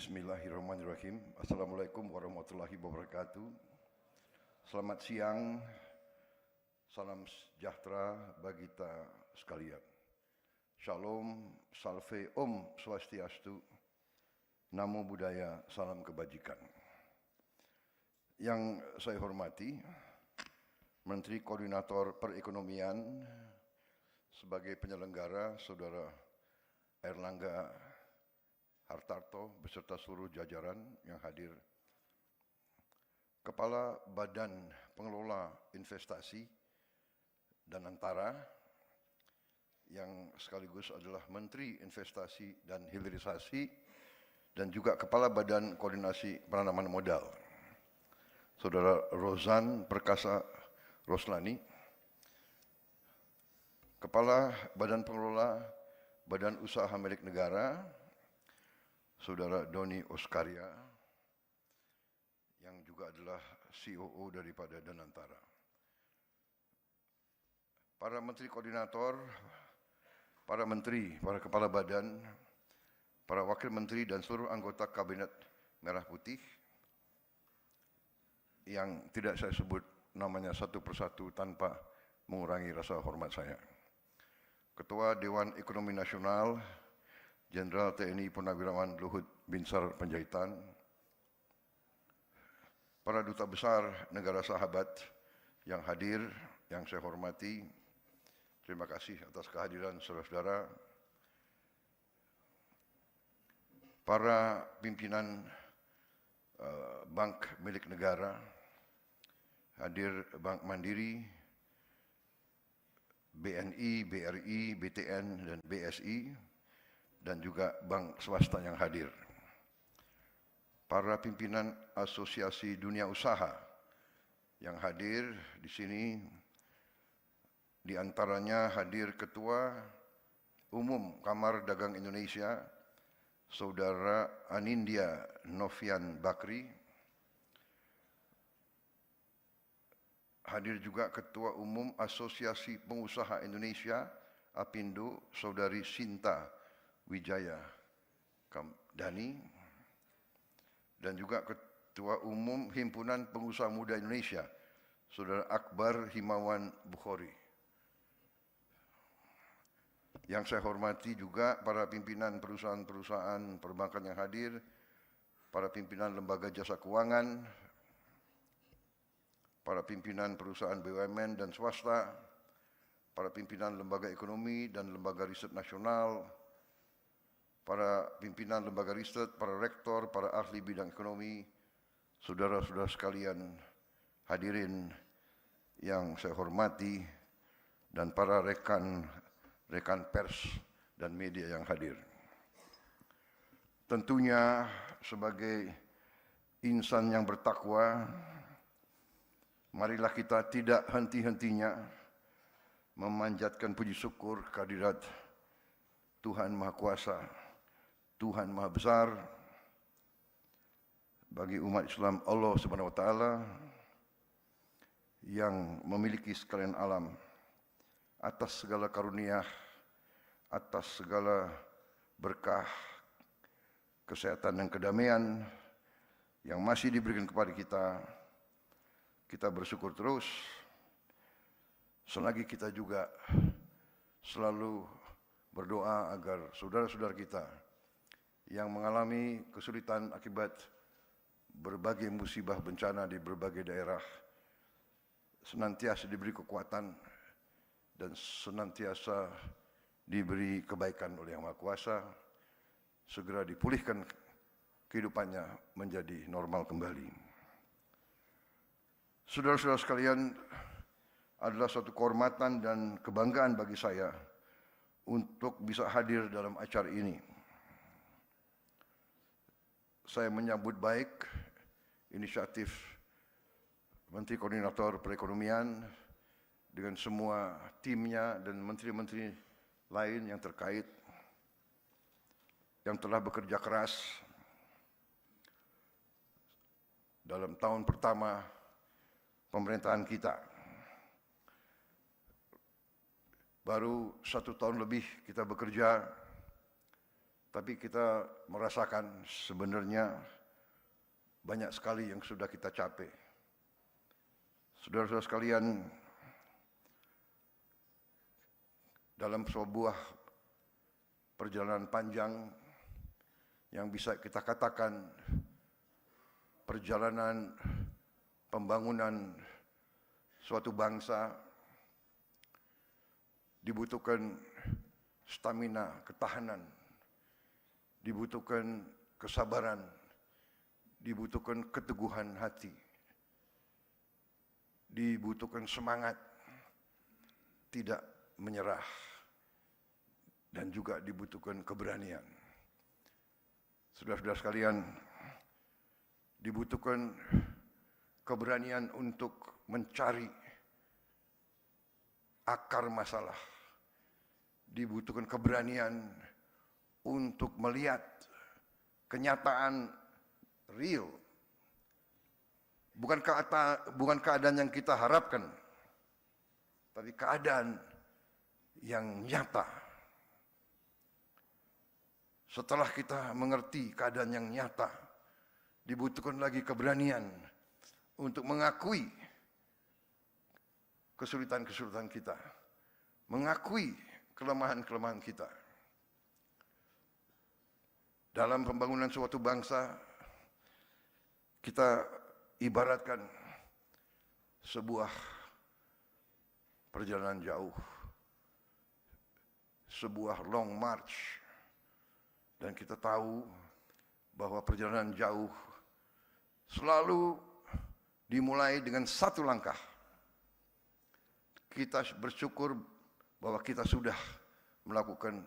Bismillahirrahmanirrahim. Assalamualaikum warahmatullahi wabarakatuh. Selamat siang, salam sejahtera bagi kita sekalian. Shalom, salve, Om Swastiastu, Namo Buddhaya, salam kebajikan. Yang saya hormati, Menteri Koordinator Perekonomian sebagai penyelenggara, Saudara Airlangga Hartarto beserta seluruh jajaran yang hadir, Kepala Badan Pengelola Investasi dan Antara yang sekaligus adalah Menteri Investasi dan Hilirisasi dan juga Kepala Badan Koordinasi Penanaman Modal, Saudara Rozan Perkasa Roslani, Kepala Badan Pengelola Badan Usaha Milik Negara, Saudara Doni Oskaria, yang juga adalah COO daripada Danantara. Para menteri koordinator, para menteri, para kepala badan, para wakil menteri dan seluruh anggota Kabinet Merah Putih, yang tidak saya sebut namanya satu persatu tanpa mengurangi rasa hormat saya. Ketua Dewan Ekonomi Nasional, Jenderal TNI Purnawirawan Luhut Binsar Panjaitan, para duta besar negara sahabat yang hadir, yang saya hormati, terima kasih atas kehadiran saudara-saudara, para pimpinan bank milik negara, hadir Bank Mandiri, BNI, BRI, BTN, dan BSI, dan juga bank swasta yang hadir. Para pimpinan Asosiasi Dunia Usaha yang hadir di sini, di antaranya hadir Ketua Umum Kamar Dagang Indonesia, Saudara Anindya Novian Bakri. Hadir juga Ketua Umum Asosiasi Pengusaha Indonesia, APindo, Saudari Sinta Wijaya Kamdani, dan juga Ketua Umum Himpunan Pengusaha Muda Indonesia, Saudara Akbar Himawan Bukhari. Yang saya hormati juga para pimpinan perusahaan-perusahaan perbankan yang hadir, para pimpinan lembaga jasa keuangan, para pimpinan perusahaan BUMN dan swasta, para pimpinan lembaga ekonomi dan lembaga riset nasional, para pimpinan lembaga riset, para rektor, para ahli bidang ekonomi, saudara-saudara sekalian hadirin yang saya hormati, dan para rekan pers dan media yang hadir. Tentunya sebagai insan yang bertakwa, marilah kita tidak henti-hentinya memanjatkan puji syukur kehadirat Tuhan Maha Kuasa, Tuhan Maha Besar, bagi umat Islam Allah Subhanahu wa Ta'ala yang memiliki sekalian alam, atas segala karunia, atas segala berkah, kesehatan dan kedamaian yang masih diberikan kepada kita. Kita bersyukur terus, selagi kita juga selalu berdoa agar saudara-saudara kita yang mengalami kesulitan akibat berbagai musibah bencana di berbagai daerah senantiasa diberi kekuatan dan senantiasa diberi kebaikan oleh Yang Maha Kuasa, segera dipulihkan kehidupannya menjadi normal kembali. Saudara-saudara sekalian, adalah suatu kehormatan dan kebanggaan bagi saya untuk bisa hadir dalam acara ini. Saya menyambut baik inisiatif Menteri Koordinator Perekonomian dengan semua timnya dan menteri-menteri lain yang terkait, yang telah bekerja keras dalam tahun pertama pemerintahan kita. Baru 1 tahun lebih kita bekerja Tapi kita merasakan sebenarnya banyak sekali yang sudah kita capai. Saudara-saudara sekalian, dalam sebuah perjalanan panjang yang bisa kita katakan perjalanan pembangunan suatu bangsa, dibutuhkan stamina, ketahanan, dibutuhkan kesabaran, dibutuhkan keteguhan hati, dibutuhkan semangat, tidak menyerah, dan juga dibutuhkan keberanian. Saudara-saudara sekalian, dibutuhkan keberanian untuk mencari akar masalah, dibutuhkan keberanian untuk melihat kenyataan real, bukan keadaan yang kita harapkan, tapi keadaan yang nyata. Setelah kita mengerti keadaan yang nyata, dibutuhkan lagi keberanian untuk mengakui kesulitan-kesulitan kita, mengakui kelemahan-kelemahan kita. Dalam pembangunan suatu bangsa, kita ibaratkan sebuah perjalanan jauh, sebuah long march, dan kita tahu bahwa perjalanan jauh selalu dimulai dengan satu langkah. Kita bersyukur bahwa kita sudah melakukan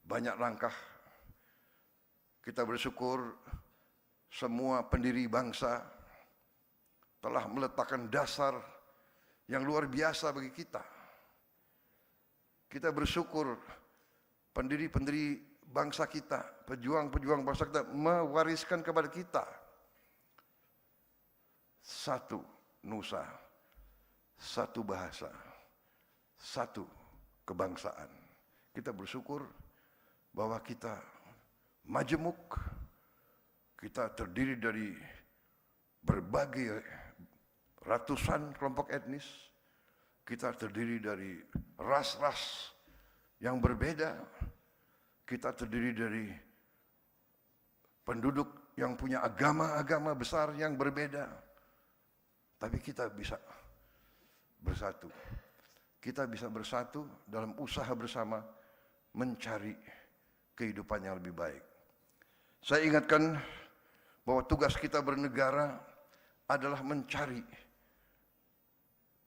banyak langkah. Kita bersyukur semua pendiri bangsa telah meletakkan dasar yang luar biasa bagi kita. Kita bersyukur pendiri-pendiri bangsa kita, pejuang-pejuang bangsa kita mewariskan kepada kita satu nusa, satu bahasa, satu kebangsaan. Kita bersyukur bahwa kita majemuk, kita terdiri dari berbagai ratusan kelompok etnis, kita terdiri dari ras-ras yang berbeda, kita terdiri dari penduduk yang punya agama-agama besar yang berbeda, tapi kita bisa bersatu. Kita bisa bersatu dalam usaha bersama mencari kehidupan yang lebih baik. Saya ingatkan bahwa tugas kita bernegara adalah mencari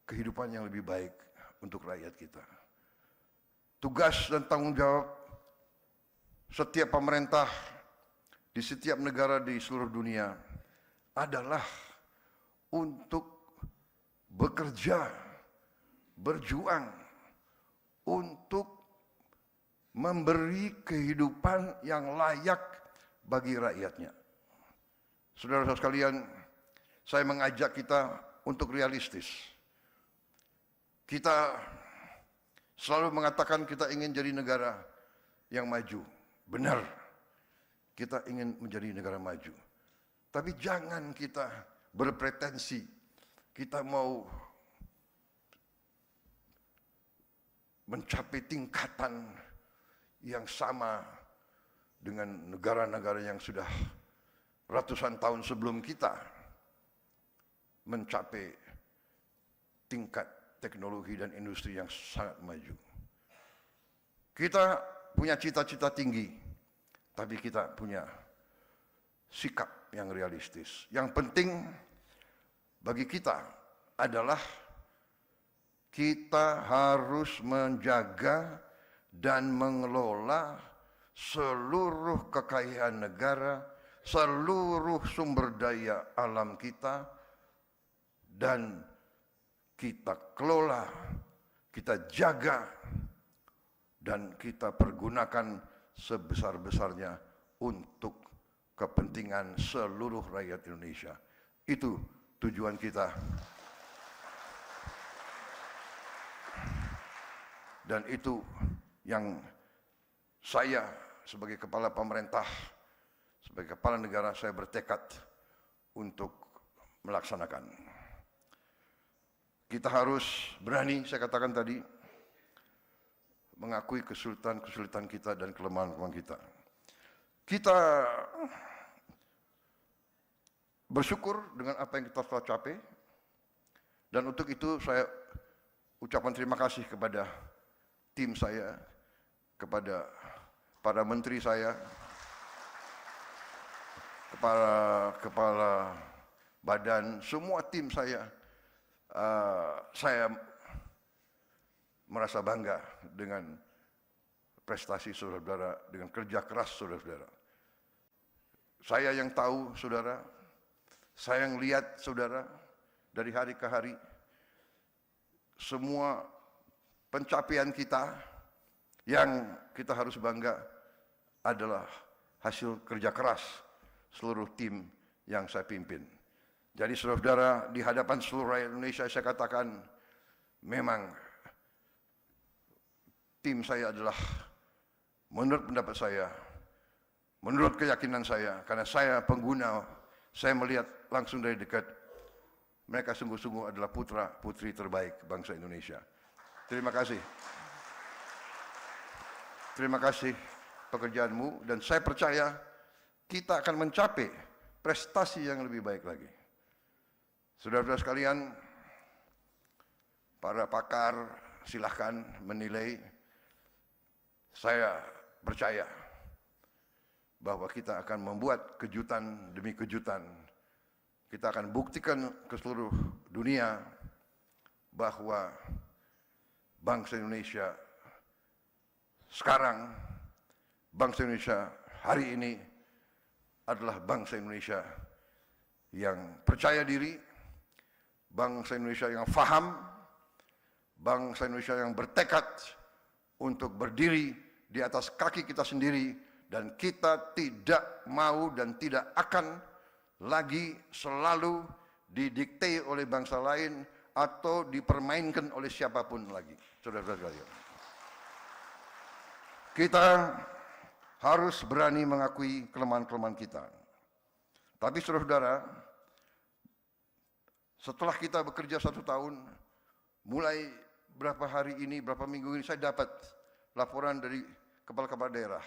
kehidupan yang lebih baik untuk rakyat kita. Tugas dan tanggung jawab setiap pemerintah di setiap negara di seluruh dunia adalah untuk bekerja, berjuang untuk memberi kehidupan yang layak bagi rakyatnya. Saudara-saudara sekalian, saya mengajak kita untuk realistis. Kita selalu mengatakan kita ingin jadi negara yang maju. Benar, kita ingin menjadi negara maju. Tapi jangan kita berpretensi kita mau mencapai tingkatan yang sama dengan negara-negara yang sudah ratusan tahun sebelum kita mencapai tingkat teknologi dan industri yang sangat maju. Kita punya cita-cita tinggi, tapi kita punya sikap yang realistis. Yang penting bagi kita adalah kita harus menjaga dan mengelola seluruh kekayaan negara, seluruh sumber daya alam kita, dan kita kelola, kita jaga, dan kita pergunakan sebesar-besarnya untuk kepentingan seluruh rakyat Indonesia. Itu tujuan kita. Dan itu yang saya sebagai kepala pemerintah, sebagai kepala negara, saya bertekad untuk melaksanakan. Kita harus berani, saya katakan tadi, mengakui kesulitan-kesulitan kita dan kelemahan-kelemahan kita. Kita bersyukur dengan apa yang kita telah capai, dan untuk itu saya ucapkan terima kasih kepada tim saya, kepada para menteri saya, kepala badan, semua tim saya. Saya merasa bangga dengan prestasi saudara-saudara, dengan kerja keras saudara-saudara. Saya yang tahu saudara, saya yang lihat saudara dari hari ke hari, semua pencapaian kita yang kita harus bangga adalah hasil kerja keras seluruh tim yang saya pimpin. Jadi saudara-saudara, di hadapan seluruh rakyat Indonesia saya katakan, memang tim saya adalah, menurut pendapat saya, menurut keyakinan saya, karena saya pengguna, saya melihat langsung dari dekat, mereka sungguh-sungguh adalah putra-putri terbaik bangsa Indonesia. Terima kasih. Terima kasih pekerjaanmu, dan saya percaya kita akan mencapai prestasi yang lebih baik lagi. Saudara-saudara sekalian, para pakar silahkan menilai. Saya percaya bahwa kita akan membuat kejutan demi kejutan. Kita akan buktikan ke seluruh dunia bahwa bangsa Indonesia sekarang, bangsa Indonesia hari ini adalah bangsa Indonesia yang percaya diri, bangsa Indonesia yang faham, bangsa Indonesia yang bertekad untuk berdiri di atas kaki kita sendiri, dan kita tidak mau dan tidak akan lagi selalu didikte oleh bangsa lain atau dipermainkan oleh siapapun lagi. Saudara-saudara sekalian, kita harus berani mengakui kelemahan-kelemahan kita. Tapi saudara-saudara, setelah kita bekerja 1 tahun, mulai berapa hari ini, berapa minggu ini, saya dapat laporan dari kepala-kepala daerah,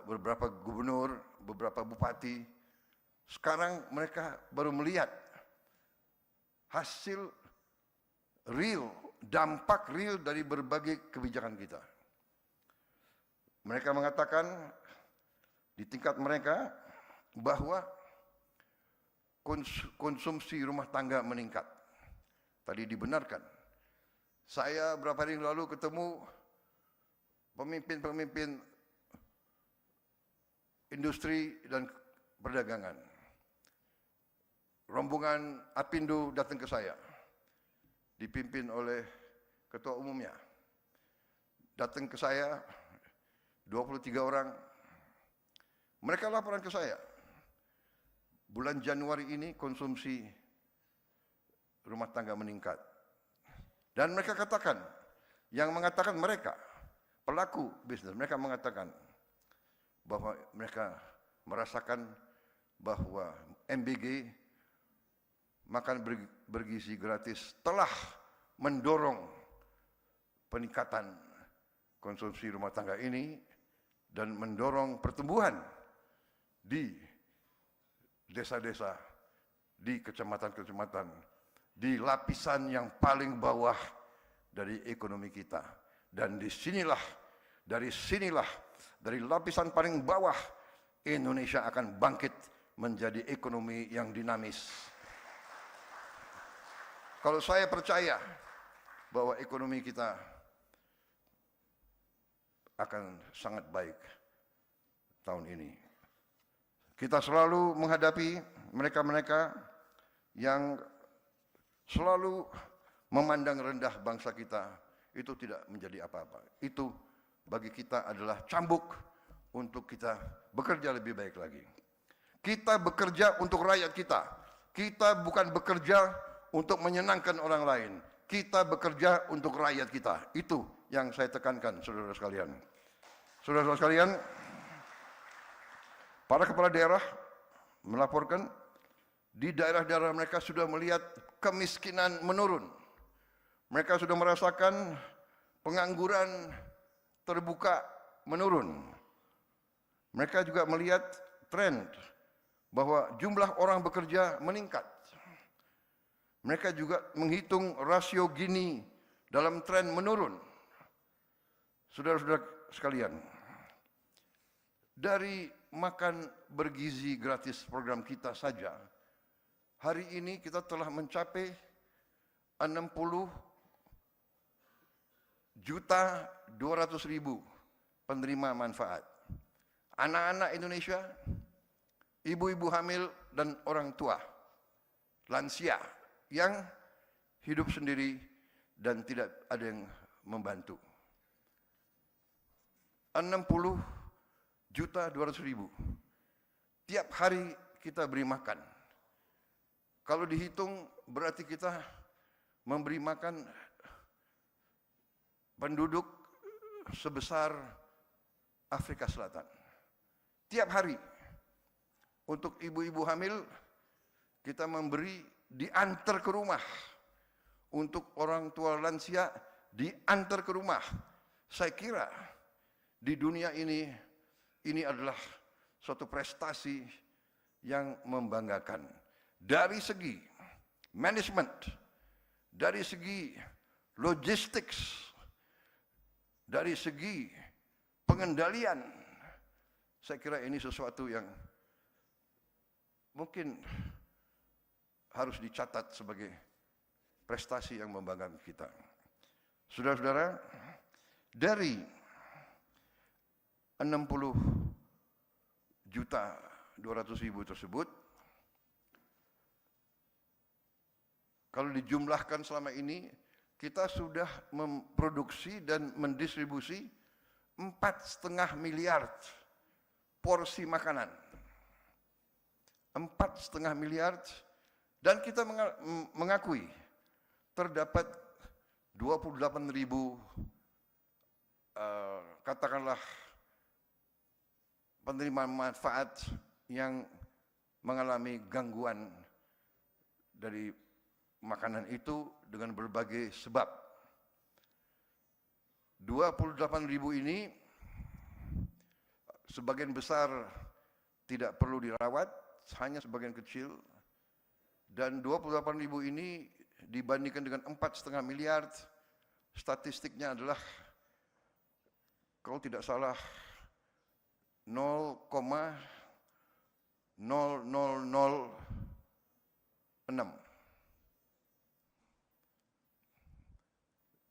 beberapa gubernur, beberapa bupati. Sekarang mereka baru melihat hasil real, dampak real dari berbagai kebijakan kita. Mereka mengatakan di tingkat mereka bahwa konsumsi rumah tangga meningkat. Tadi dibenarkan. Saya beberapa hari lalu ketemu pemimpin-pemimpin industri dan perdagangan. Rombongan Apindo datang ke saya, dipimpin oleh ketua umumnya. Datang ke saya 23 orang. Mereka laporan ke saya, bulan Januari ini konsumsi rumah tangga meningkat. Dan mereka katakan, yang mengatakan mereka, pelaku bisnis, mereka mengatakan bahwa mereka merasakan bahwa MBG, makan bergizi gratis, telah mendorong peningkatan konsumsi rumah tangga ini dan mendorong pertumbuhan di desa-desa, di kecamatan-kecamatan, di lapisan yang paling bawah dari ekonomi kita. Dan dari sinilah, dari lapisan paling bawah, Indonesia akan bangkit menjadi ekonomi yang dinamis. Kalau saya percaya bahwa ekonomi kita akan sangat baik tahun ini. Kita selalu menghadapi mereka-mereka yang selalu memandang rendah bangsa kita, itu tidak menjadi apa-apa. Itu bagi kita adalah cambuk untuk kita bekerja lebih baik lagi. Kita bekerja untuk rakyat kita. Kita bukan bekerja untuk menyenangkan orang lain. Kita bekerja untuk rakyat kita. Itu yang saya tekankan, saudara sekalian. Saudara-saudara sekalian, para kepala daerah melaporkan di daerah-daerah mereka sudah melihat kemiskinan menurun. Mereka sudah merasakan pengangguran terbuka menurun. Mereka juga melihat tren bahwa jumlah orang bekerja meningkat. Mereka juga menghitung rasio Gini dalam tren menurun. Saudara-saudara sekalian, dari makan bergizi gratis program kita saja, hari ini kita telah mencapai 60.200.000 penerima manfaat. Anak-anak Indonesia, ibu-ibu hamil dan orang tua, lansia yang hidup sendiri dan tidak ada yang membantu. 60.200.000. Tiap hari kita beri makan. Kalau dihitung berarti kita memberi makan penduduk sebesar Afrika Selatan. Tiap hari untuk ibu-ibu hamil kita memberi diantar ke rumah. Untuk orang tua lansia diantar ke rumah. Saya kira di dunia ini adalah suatu prestasi yang membanggakan. Dari segi manajemen, dari segi logistik, dari segi pengendalian, saya kira ini sesuatu yang mungkin harus dicatat sebagai prestasi yang membanggakan kita. Saudara-saudara, dari 60.200.000 tersebut, kalau dijumlahkan selama ini, kita sudah memproduksi dan mendistribusi 4,5 miliar porsi makanan. 4,5 miliar, dan kita mengakui terdapat 28.000 katakanlah penerima manfaat yang mengalami gangguan dari makanan itu dengan berbagai sebab. 28.000 ini sebagian besar tidak perlu dirawat, hanya sebagian kecil, dan 28.000 ini dibandingkan dengan 4,5 miliar, statistiknya adalah kalau tidak salah 0,0006.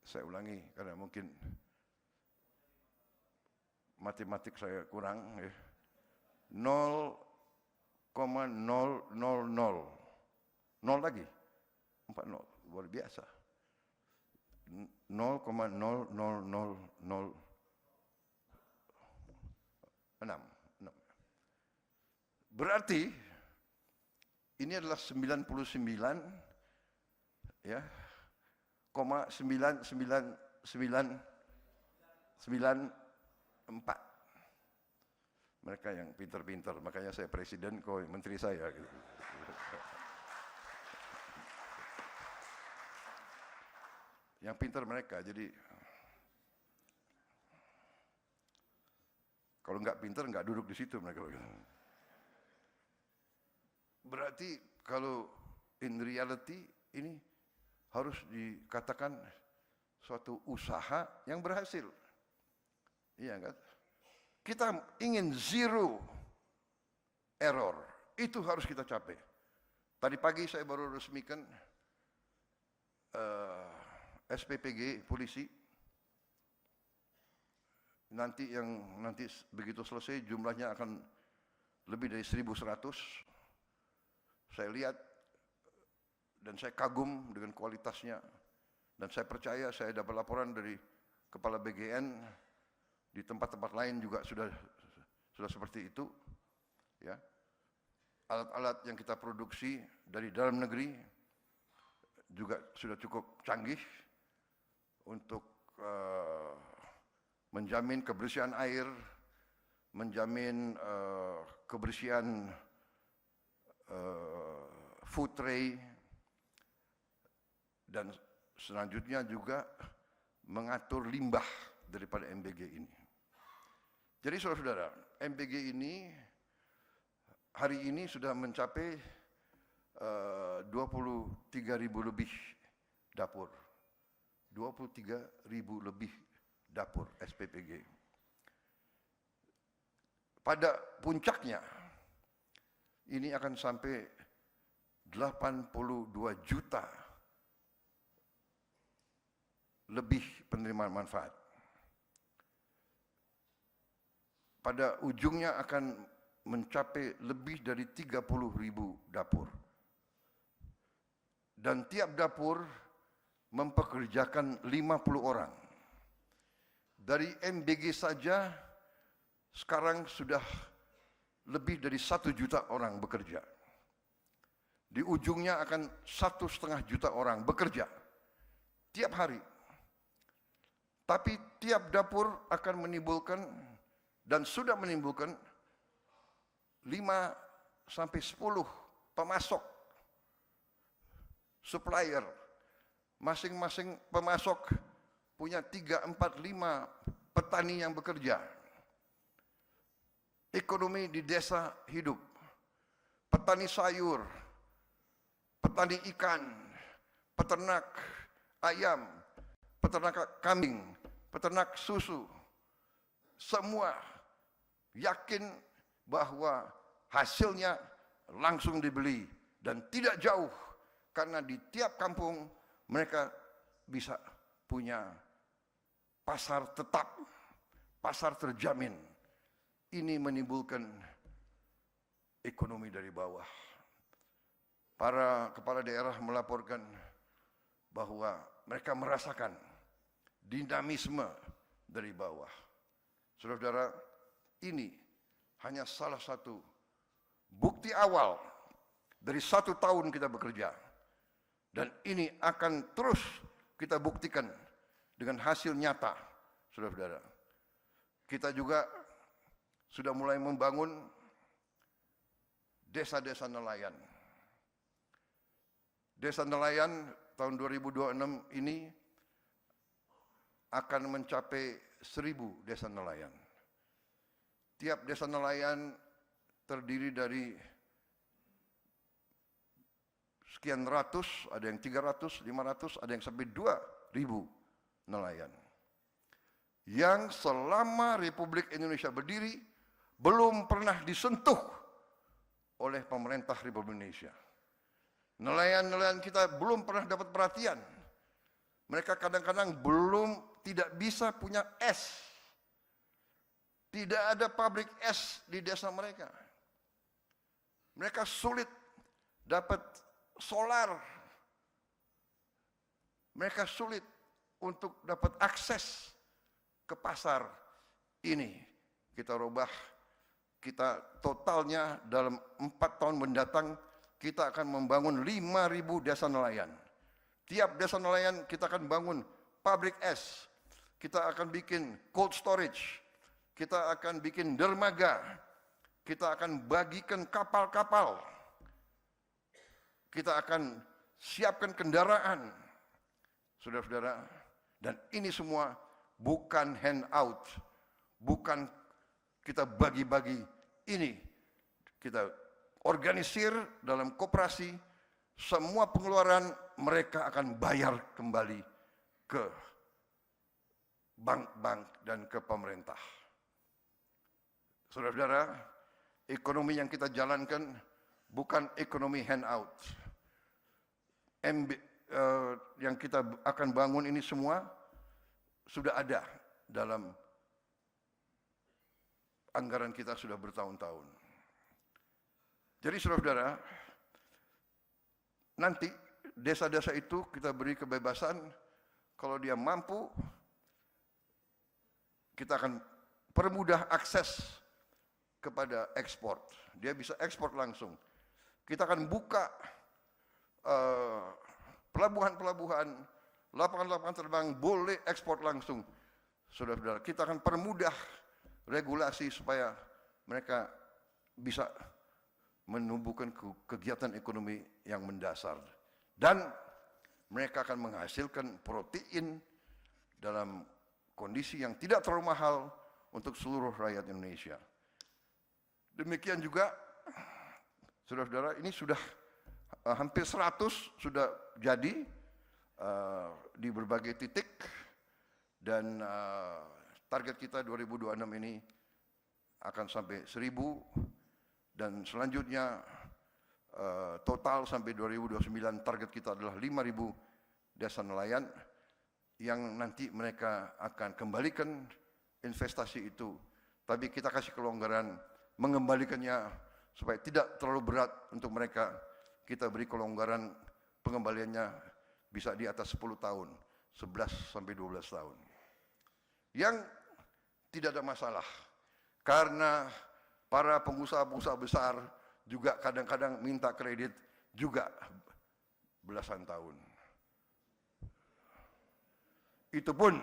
Saya ulangi karena mungkin matematik saya kurang. 0,000. 0 lagi. 40. Luar biasa. 0,00006. Berarti ini adalah 99 ya, 99994. Mereka yang pintar-pintar, makanya saya presiden, kau menteri saya gitu. Yang pintar mereka, jadi kalau nggak pintar nggak duduk di situ mereka. Berarti kalau in reality ini harus dikatakan suatu usaha yang berhasil. Iya kan? Kita ingin zero error, itu harus kita capai. Tadi pagi saya baru resmikan SPPG polisi. Nanti begitu selesai jumlahnya akan lebih dari 1.100. Saya lihat dan saya kagum dengan kualitasnya, dan saya percaya, saya dapat laporan dari Kepala BGN di tempat-tempat lain juga sudah seperti itu. Ya, alat-alat yang kita produksi dari dalam negeri juga sudah cukup canggih untuk menjamin kebersihan air, menjamin kebersihan food tray, dan selanjutnya juga mengatur limbah daripada MBG ini. Jadi saudara-saudara, MBG ini hari ini sudah mencapai 23.000 lebih dapur. 23.000 lebih dapur SPPG. Pada puncaknya, ini akan sampai 82 juta lebih penerima manfaat. Pada ujungnya akan mencapai lebih dari 30.000 dapur. Dan tiap dapur mempekerjakan 50 orang. Dari MBG saja sekarang sudah lebih dari 1 juta orang bekerja. Di ujungnya akan 1,5 juta orang bekerja tiap hari. Tapi tiap dapur akan menimbulkan dan sudah menimbulkan 5 sampai 10 pemasok, supplier. Masing-masing pemasok punya 3, 4, 5 petani yang bekerja. Ekonomi di desa hidup. Petani sayur, petani ikan, peternak ayam, peternak kambing, peternak susu. Semua yakin bahwa hasilnya langsung dibeli dan tidak jauh, karena di tiap kampung mereka bisa punya pasar tetap, pasar terjamin. Ini menimbulkan ekonomi dari bawah. Para kepala daerah melaporkan bahwa mereka merasakan dinamisme dari bawah. Saudara-saudara, ini hanya salah satu bukti awal dari 1 tahun kita bekerja. Dan ini akan terus kita buktikan dengan hasil nyata, saudara-saudara. Kita juga sudah mulai membangun desa-desa nelayan. Desa nelayan tahun 2026 ini akan mencapai 1.000 desa nelayan. Tiap desa nelayan terdiri dari sekian ratus, ada yang 300, 500, ada yang sampai 2.000 nelayan. Yang selama Republik Indonesia berdiri, belum pernah disentuh oleh pemerintah Republik Indonesia. Nelayan-nelayan kita belum pernah dapat perhatian. Mereka kadang-kadang tidak bisa punya es. Tidak ada pabrik es di desa mereka. Mereka sulit dapat solar. Mereka sulit untuk dapat akses ke pasar ini. Kita rubah, kita totalnya dalam 4 tahun mendatang kita akan membangun 5.000 desa nelayan. Tiap desa nelayan kita akan bangun pabrik es. Kita akan bikin cold storage. Kita akan bikin dermaga. Kita akan bagikan kapal-kapal. Kita akan siapkan kendaraan. Saudara-saudara, dan ini semua bukan handout. Bukan kita bagi-bagi. Ini kita organisir dalam koperasi. Semua pengeluaran mereka akan bayar kembali ke bank-bank dan ke pemerintah. Saudara-saudara, ekonomi yang kita jalankan bukan ekonomi handout. Yang kita akan bangun ini semua sudah ada dalam anggaran kita sudah bertahun-tahun. Jadi saudara-saudara, nanti desa-desa itu kita beri kebebasan, kalau dia mampu, kita akan permudah akses kepada ekspor. Dia bisa ekspor langsung. Kita akan buka pelabuhan-pelabuhan, lapangan-lapangan terbang boleh ekspor langsung. saudara-saudara, kita akan permudah regulasi supaya mereka bisa menumbuhkan kegiatan ekonomi yang mendasar. Dan mereka akan menghasilkan protein dalam kondisi yang tidak terlalu mahal untuk seluruh rakyat Indonesia. Demikian juga, saudara-saudara, ini sudah hampir 100 sudah jadi di berbagai titik, dan target kita 2026 ini akan sampai 1000, dan selanjutnya total sampai 2029 target kita adalah 5.000 desa nelayan yang nanti mereka akan kembalikan investasi itu, tapi kita kasih kelonggaran mengembalikannya supaya tidak terlalu berat untuk mereka. Kita beri kelonggaran pengembaliannya bisa di atas 10 tahun, 11 sampai 12 tahun. Yang tidak ada masalah, karena para pengusaha-pengusaha besar juga kadang-kadang minta kredit juga belasan tahun. Itu pun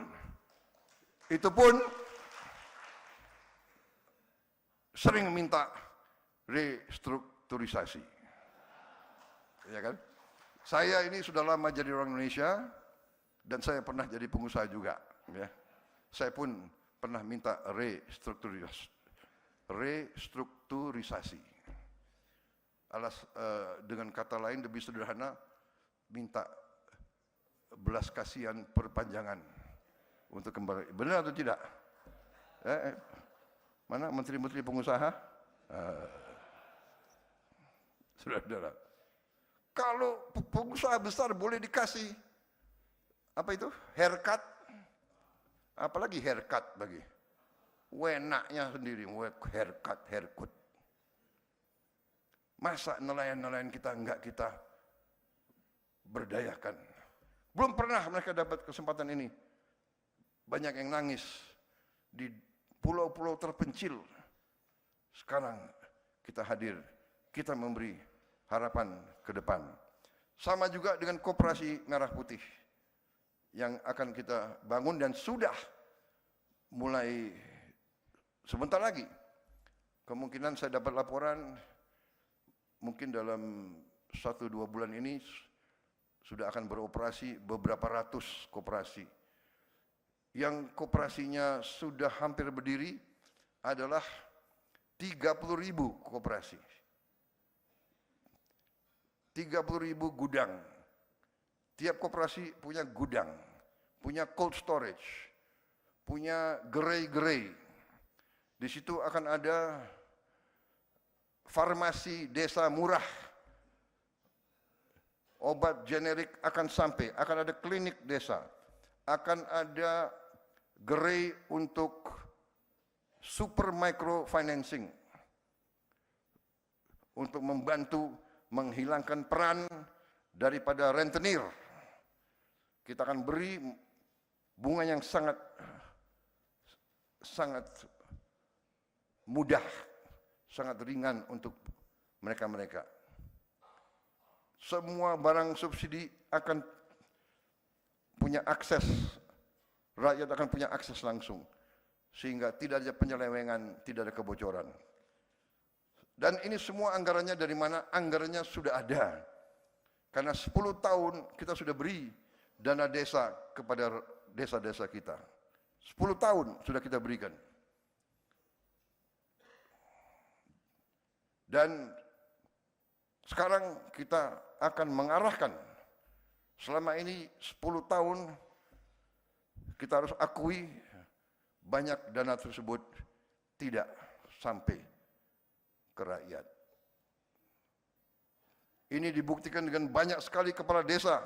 sering minta restrukturisasi. Ya kan? Saya ini sudah lama jadi orang Indonesia dan saya pernah jadi pengusaha juga, ya. Saya pun pernah minta restrukturisasi. Dengan kata lain lebih sederhana, minta belas kasihan perpanjangan untuk kembali. Benar atau tidak? Mana menteri-menteri pengusaha? Saudara-saudara, kalau pengusaha besar boleh dikasih apa itu? Haircut. Apalagi haircut bagi. Wenaknya sendiri, haircut. Masa nelayan-nelayan kita enggak kita berdayakan? Belum pernah mereka dapat kesempatan ini. Banyak yang nangis di pulau-pulau terpencil. Sekarang kita hadir, kita memberi harapan ke depan. Sama juga dengan Koperasi Merah Putih yang akan kita bangun dan sudah mulai sebentar lagi. Kemungkinan saya dapat laporan mungkin dalam 1-2 bulan ini sudah akan beroperasi beberapa ratus koperasi. Yang koperasinya sudah hampir berdiri adalah 30.000 koperasi. 30.000 gudang. Tiap koperasi punya gudang, punya cold storage, punya gerai-gerai. Di situ akan ada farmasi desa murah. Obat generik akan sampai, akan ada klinik desa, akan ada gerai untuk super micro financing untuk membantu menghilangkan peran daripada rentenir. Kita akan beri bunga yang sangat mudah, sangat ringan untuk mereka-mereka. Semua barang subsidi akan punya akses, rakyat akan punya akses langsung, sehingga tidak ada penyelewengan, tidak ada kebocoran. Dan ini semua anggarannya dari mana? Anggarannya sudah ada. Karena 10 tahun kita sudah beri dana desa kepada desa-desa kita. 10 tahun sudah kita berikan. Dan sekarang kita akan mengarahkan, selama ini 10 tahun kita harus akui banyak dana tersebut tidak sampai ke rakyat. Ini dibuktikan dengan banyak sekali kepala desa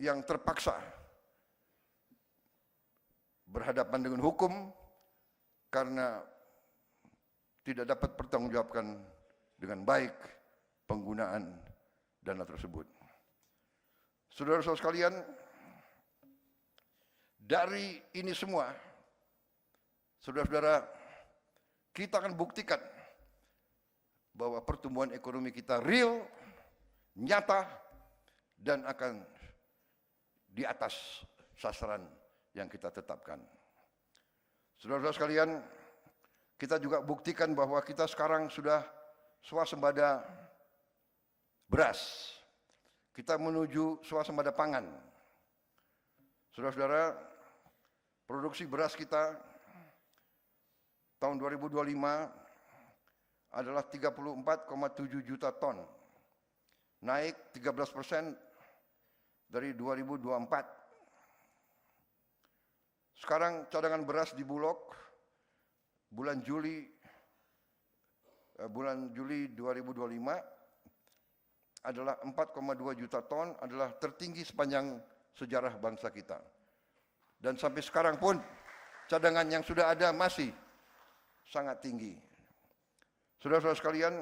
yang terpaksa berhadapan dengan hukum karena tidak dapat pertanggungjawabkan dengan baik penggunaan dana tersebut. Saudara-saudara sekalian, dari ini semua, saudara-saudara, kita akan buktikan bahwa pertumbuhan ekonomi kita real, nyata, dan akan di atas sasaran yang kita tetapkan. Saudara-saudara sekalian, kita juga buktikan bahwa kita sekarang sudah swasembada beras. Kita menuju swasembada pangan. Saudara-saudara, produksi beras kita tahun 2025 adalah 34,7 juta ton, naik 13% dari 2024. Sekarang cadangan beras di Bulog bulan Juli 2025 adalah 4,2 juta ton, adalah tertinggi sepanjang sejarah bangsa kita. Dan sampai sekarang pun cadangan yang sudah ada masih sangat tinggi. Saudara-saudara sekalian,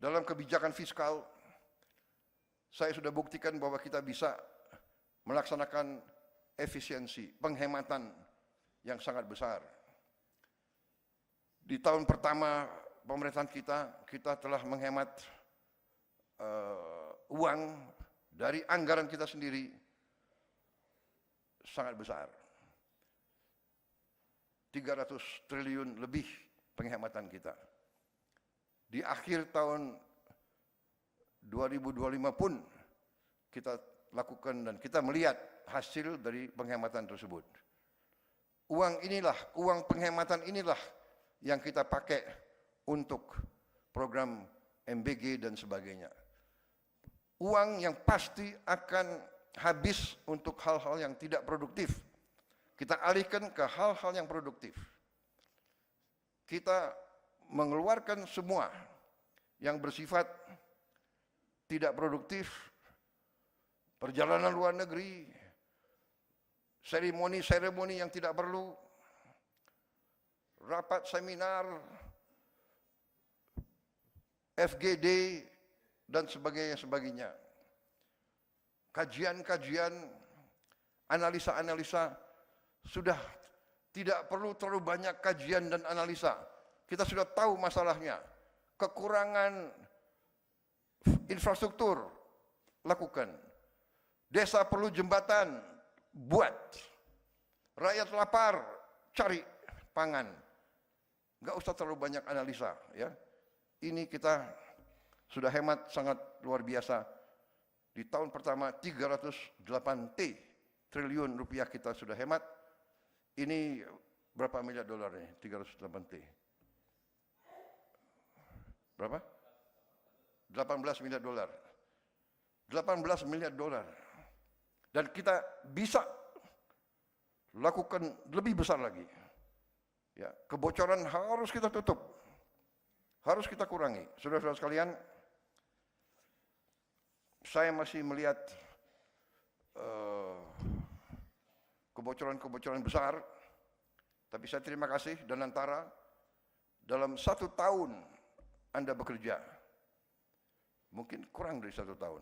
dalam kebijakan fiskal, saya sudah buktikan bahwa kita bisa melaksanakan efisiensi, penghematan yang sangat besar. Di tahun pertama pemerintahan kita telah menghemat uang dari anggaran kita sendiri sangat besar. 300 triliun lebih penghematan kita. Di akhir tahun 2025 pun kita lakukan dan kita melihat hasil dari penghematan tersebut. Uang penghematan inilah yang kita pakai untuk program MBG dan sebagainya. Uang yang pasti akan habis untuk hal-hal yang tidak produktif. Kita alihkan ke hal-hal yang produktif. Kita mengeluarkan semua yang bersifat tidak produktif, perjalanan luar negeri, seremoni-seremoni yang tidak perlu, rapat seminar, FGD, dan sebagainya. Kajian-kajian, analisa-analisa, sudah tidak perlu terlalu banyak kajian dan analisa. Kita sudah tahu masalahnya. Kekurangan infrastruktur, lakukan. Desa perlu jembatan, buat. Rakyat lapar, cari pangan. Enggak usah terlalu banyak analisa, ya. Ini kita sudah hemat sangat luar biasa. Di tahun pertama 308 triliun rupiah kita sudah hemat. Ini berapa miliar dolar nih? 308 T. Berapa? 18 miliar dolar. 18 miliar dolar. Dan kita bisa lakukan lebih besar lagi. Ya, kebocoran harus kita tutup. Harus kita kurangi. Saudara-saudara sekalian, saya masih melihat kebocoran-kebocoran besar, tapi saya terima kasih dan antara dalam 1 tahun Anda bekerja, mungkin kurang dari 1 tahun.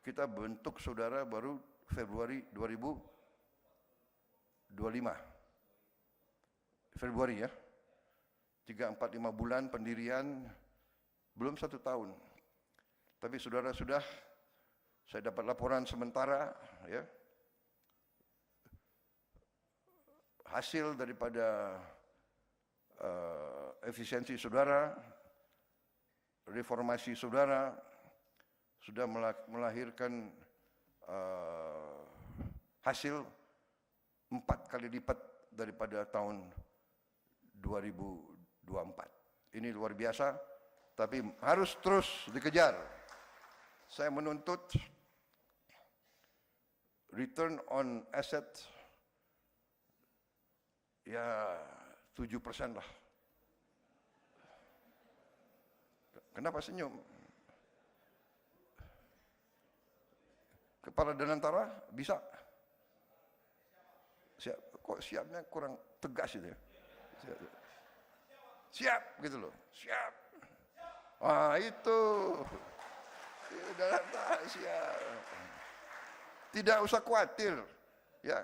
Kita bentuk saudara baru Februari 2025. Februari ya. 3-4-5 bulan pendirian, belum 1 tahun. Tapi saudara sudah, saya dapat laporan sementara, ya, hasil daripada efisiensi saudara, reformasi saudara, sudah melahirkan hasil 4 kali lipat daripada tahun 2024. Ini luar biasa, tapi harus terus dikejar. Saya menuntut return on asset ya 7% lah. Kenapa senyum? Kepala Danantara bisa? Siap. Kok siapnya kurang tegas itu ya? Siap gitu loh. Siap. Ah itu. Danantara siap. Tidak usah khawatir, ya.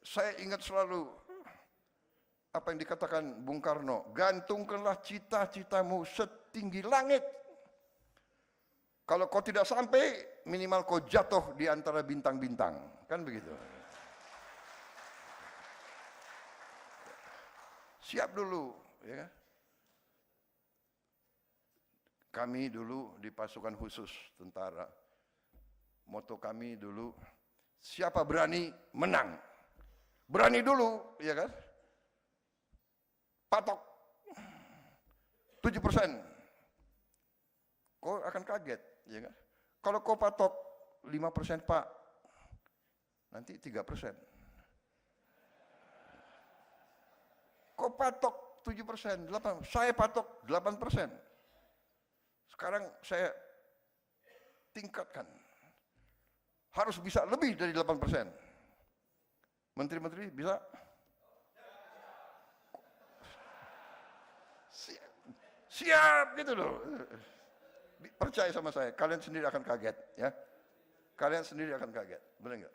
Saya ingat selalu apa yang dikatakan Bung Karno, gantungkanlah cita-citamu setinggi langit. Kalau kau tidak sampai, minimal kau jatuh di antara bintang-bintang, kan begitu. Siap dulu, ya kan? Kami dulu di pasukan khusus tentara, moto kami dulu, siapa berani menang. Berani dulu, ya kan? Patok 7%. Kau akan kaget, ya kan? Kalau kau patok 5%, Pak, nanti 3%. Kau patok 7%, 8%, saya patok 8%. Sekarang saya tingkatkan. Harus bisa lebih dari 8%. Menteri-menteri bisa? Siap gitu loh. Percaya sama saya, kalian sendiri akan kaget, ya. Kalian sendiri akan kaget, benar nggak?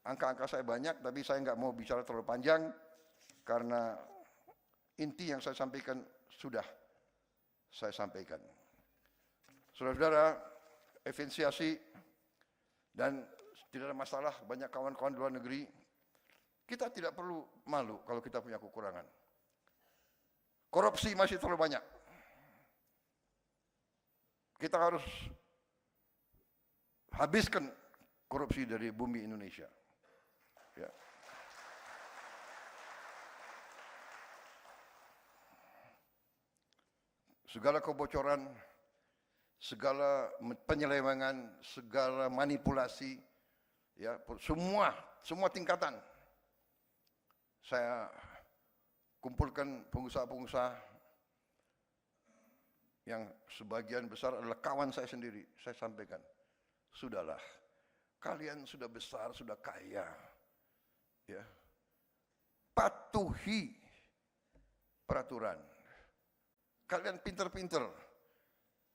Angka-angka saya banyak, tapi saya nggak mau bicara terlalu panjang karena inti yang saya sampaikan sudah saya sampaikan. Saudara-saudara, esensiasi dan tidak ada masalah, banyak kawan-kawan di luar negeri. Kita tidak perlu malu kalau kita punya kekurangan. Korupsi masih terlalu banyak. Kita harus habiskan korupsi dari bumi Indonesia. Ya. Segala kebocoran, segala penyelewengan, segala manipulasi, ya, semua tingkatan. Saya kumpulkan pengusaha-pengusaha yang sebagian besar adalah kawan saya sendiri. Saya sampaikan, sudahlah, kalian sudah besar, sudah kaya, ya, patuhi peraturan. Kalian pinter-pinter,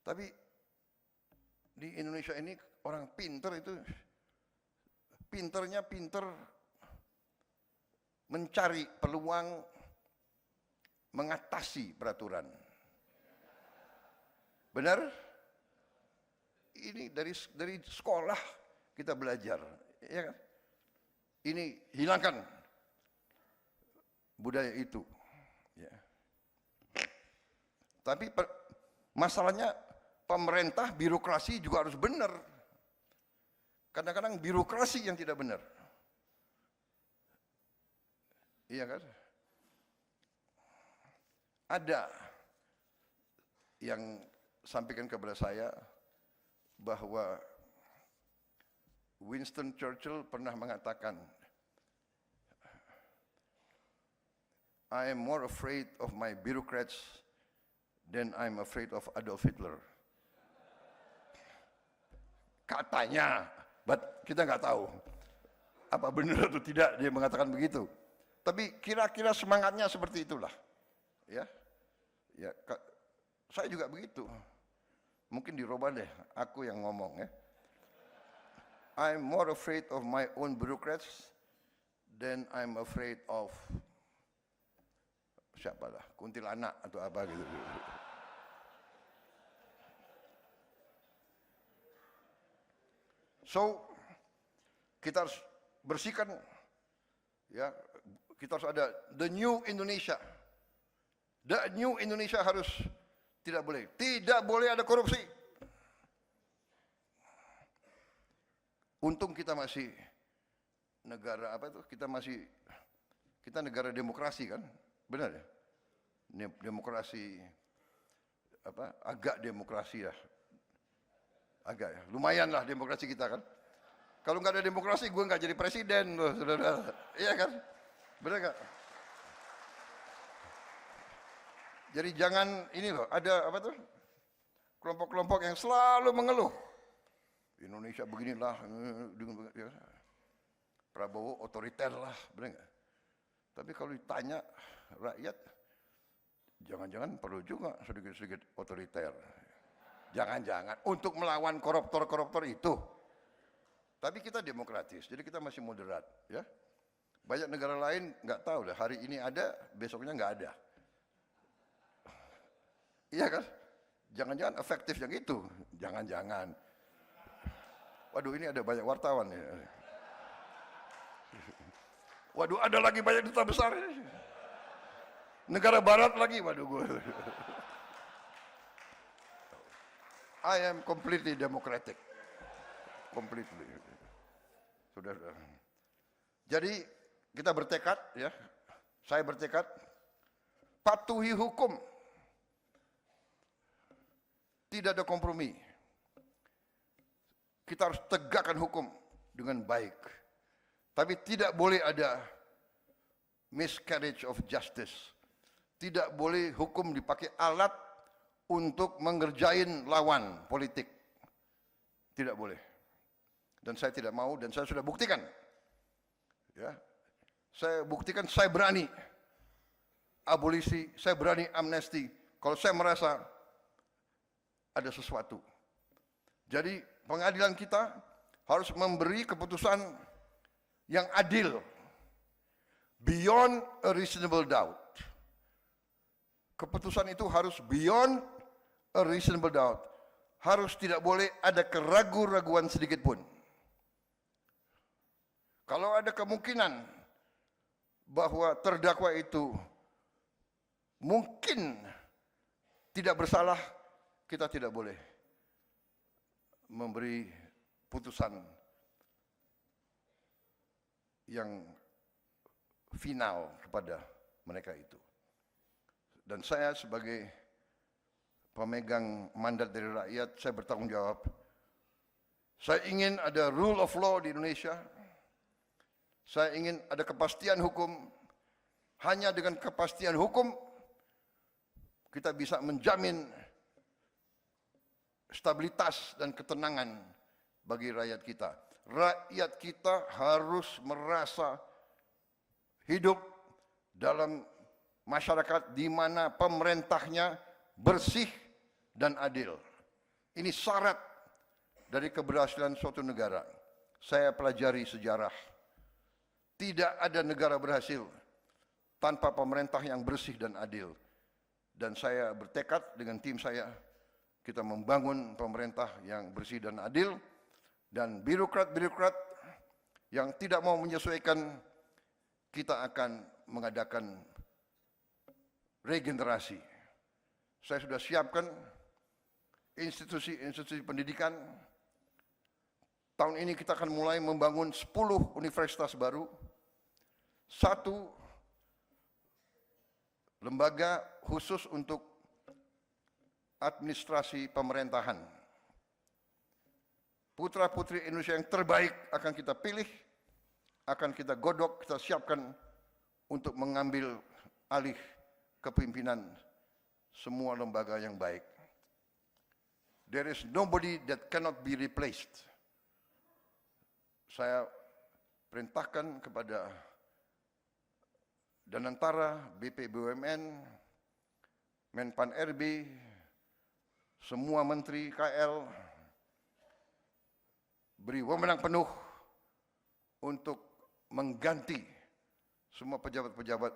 tapi di Indonesia ini orang pinter itu pinternya pinter mencari peluang mengatasi peraturan. Benar? Ini dari sekolah kita belajar, ya kan? Ini hilangkan budaya itu, ya. Tapi masalahnya pemerintah, birokrasi juga harus benar. Kadang-kadang birokrasi yang tidak benar. Iya kan? Ada yang sampaikan kepada saya bahwa Winston Churchill pernah mengatakan, I am more afraid of my bureaucrats than I'm afraid of Adolf Hitler. Katanya, but kita nggak tahu apa benar atau tidak dia mengatakan begitu. Tapi kira-kira semangatnya seperti itulah, ya. Ya, saya juga begitu. Mungkin dirubah deh, aku yang ngomong, ya. I'm more afraid of my own bureaucrats than I'm afraid of siapalah, kuntilanak atau apa gitu. So, kita harus bersihkan, ya, kita harus ada the new Indonesia. The new Indonesia harus tidak boleh ada korupsi. Untung kita masih negara apa itu? Kita negara demokrasi kan, benar ya? Demokrasi apa? Agak demokrasi ya. Agak ya, lumayan lah demokrasi kita kan. Kalau nggak ada demokrasi, gue nggak jadi presiden loh, saudara. Iya kan? Benar nggak? Jadi jangan ini loh, ada apa tuh? Kelompok-kelompok yang selalu mengeluh. Indonesia beginilah, Prabowo otoriter lah, benar nggak? Tapi kalau ditanya rakyat, jangan-jangan perlu juga sedikit-sedikit otoriter. Jangan-jangan untuk melawan koruptor-koruptor itu. Tapi kita demokratis, jadi kita masih moderat, ya. Banyak negara lain nggak tahu lah, hari ini ada, besoknya nggak ada. Iya kan? Jangan-jangan efektif yang itu, jangan-jangan. Waduh, ini ada banyak wartawan ya. Waduh, ada lagi banyak duta besar. Negara barat lagi, waduh gue. I am completely democratic. Completely. Saudara. Jadi kita bertekad ya. Saya bertekad patuhi hukum. Tidak ada kompromi. Kita harus tegakkan hukum dengan baik. Tapi tidak boleh ada miscarriage of justice. Tidak boleh hukum dipakai alat untuk mengerjain lawan politik. Tidak boleh. Dan saya tidak mau, dan saya sudah buktikan. Ya, saya buktikan, saya berani abolisi, saya berani amnesti. Kalau saya merasa ada sesuatu. Jadi pengadilan kita harus memberi keputusan yang adil, beyond a reasonable doubt. Keputusan itu harus beyond a reasonable doubt. Harus tidak boleh ada keraguan-raguan sedikit pun. Kalau ada kemungkinan bahwa terdakwa itu mungkin tidak bersalah, kita tidak boleh memberi putusan yang final kepada mereka itu. Dan saya sebagai pemegang mandat dari rakyat, saya bertanggung jawab. Saya ingin ada rule of law di Indonesia. Saya ingin ada kepastian hukum. Hanya dengan kepastian hukum kita bisa menjamin stabilitas dan ketenangan bagi rakyat kita. Rakyat kita harus merasa hidup dalam masyarakat di mana pemerintahnya bersih dan adil. Ini syarat dari keberhasilan suatu negara. Saya pelajari sejarah. Tidak ada negara berhasil tanpa pemerintah yang bersih dan adil. Dan saya bertekad dengan tim saya, kita membangun pemerintah yang bersih dan adil. Dan birokrat-birokrat yang tidak mau menyesuaikan, kita akan mengadakan regenerasi. Saya sudah siapkan institusi-institusi pendidikan. Tahun ini kita akan mulai membangun 10 universitas baru. 1 lembaga khusus untuk administrasi pemerintahan. Putra-putri Indonesia yang terbaik akan kita pilih, akan kita godok, kita siapkan untuk mengambil alih kepemimpinan semua lembaga yang baik. There is nobody that cannot be replaced. Saya perintahkan kepada Danantara, BP BUMN, Menpan RB, semua menteri KL, beri wewenang penuh untuk mengganti semua pejabat-pejabat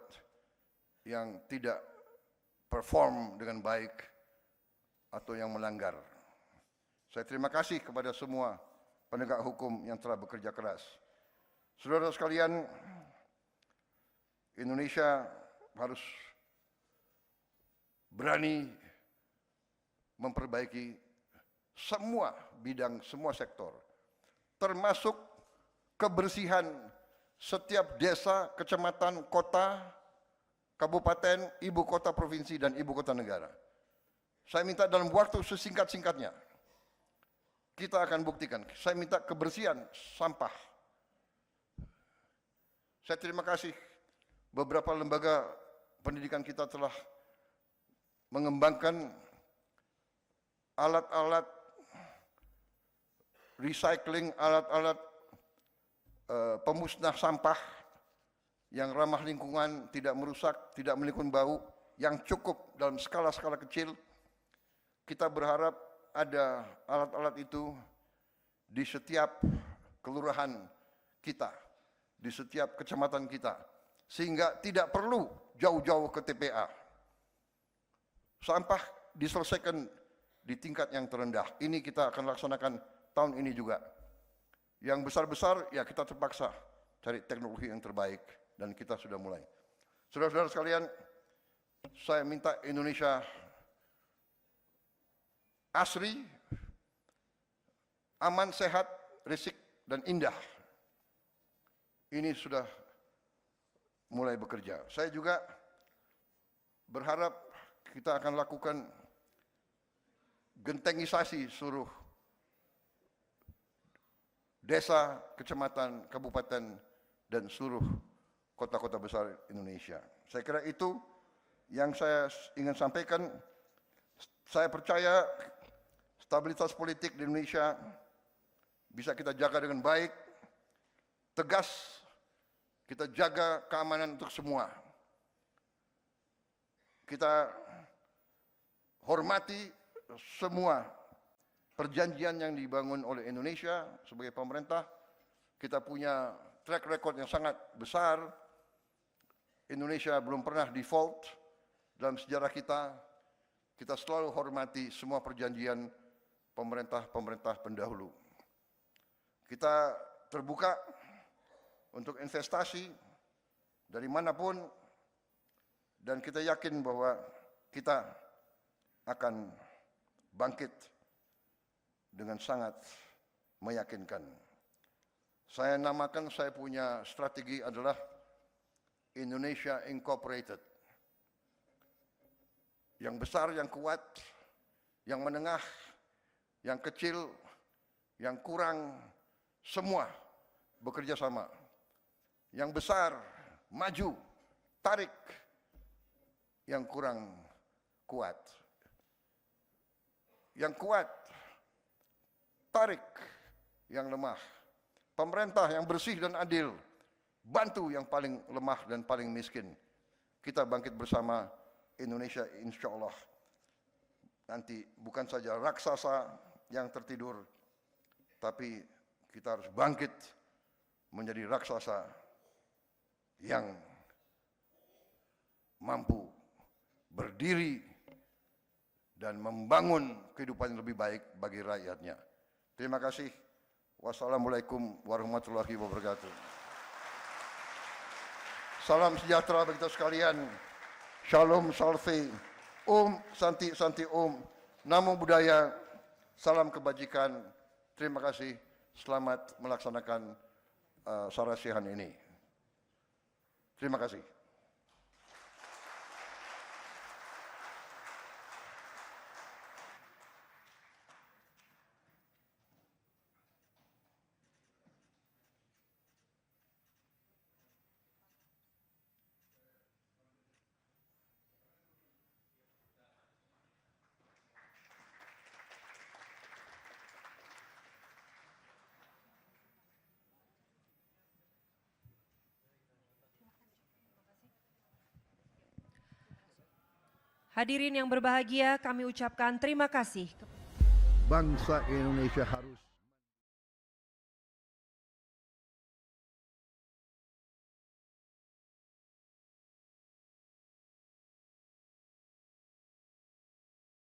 yang tidak perform dengan baik atau yang melanggar. Saya terima kasih kepada semua penegak hukum yang telah bekerja keras. Saudara sekalian, Indonesia harus berani memperbaiki semua bidang, semua sektor, termasuk kebersihan setiap desa, kecamatan, kota, kabupaten, ibu kota provinsi, dan ibu kota negara. Saya minta dalam waktu sesingkat-singkatnya, kita akan buktikan. Saya minta kebersihan sampah. Saya terima kasih beberapa lembaga pendidikan kita telah mengembangkan alat-alat recycling, alat-alat pemusnah sampah yang ramah lingkungan, tidak merusak, tidak menimbulkan bau, yang cukup dalam skala-skala kecil. Kita berharap ada alat-alat itu di setiap kelurahan kita, di setiap kecamatan kita, sehingga tidak perlu jauh-jauh ke TPA. Sampah diselesaikan di tingkat yang terendah. Ini kita akan laksanakan tahun ini juga. Yang besar-besar, ya kita terpaksa cari teknologi yang terbaik, dan kita sudah mulai. Saudara-saudara sekalian, saya minta Indonesia asri, aman, sehat, risik, dan indah. Ini sudah mulai bekerja. Saya juga berharap kita akan lakukan gentengisasi seluruh desa, kecamatan, kabupaten, dan seluruh kota-kota besar Indonesia. Saya kira itu yang saya ingin sampaikan. Saya percaya stabilitas politik di Indonesia bisa kita jaga dengan baik, tegas, kita jaga keamanan untuk semua. Kita hormati semua perjanjian yang dibangun oleh Indonesia sebagai pemerintah. Kita punya track record yang sangat besar. Indonesia belum pernah default dalam sejarah kita. Kita selalu hormati semua perjanjian pemerintah-pemerintah pendahulu. Kita terbuka untuk investasi dari manapun, dan kita yakin bahwa kita akan bangkit dengan sangat meyakinkan. Saya namakan, saya punya strategi adalah Indonesia Incorporated. Yang besar, yang kuat, yang menengah, yang kecil, yang kurang, semua bekerja sama. Yang besar, maju, tarik. Yang kurang, kuat. Yang kuat, tarik. Yang lemah. Pemerintah yang bersih dan adil, bantu yang paling lemah dan paling miskin. Kita bangkit bersama. Indonesia insya Allah nanti bukan saja raksasa yang tertidur, tapi kita harus bangkit menjadi raksasa yang mampu berdiri dan membangun kehidupan yang lebih baik bagi rakyatnya. Terima kasih. Wassalamualaikum warahmatullahi wabarakatuh. Salam sejahtera bagi kita sekalian. Shalom Salve, Om Santi Santi Om, Namo Buddhaya, salam kebajikan. Terima kasih, selamat melaksanakan sarasihan ini. Terima kasih. Hadirin yang berbahagia, kami ucapkan terima kasih. Bangsa Indonesia harus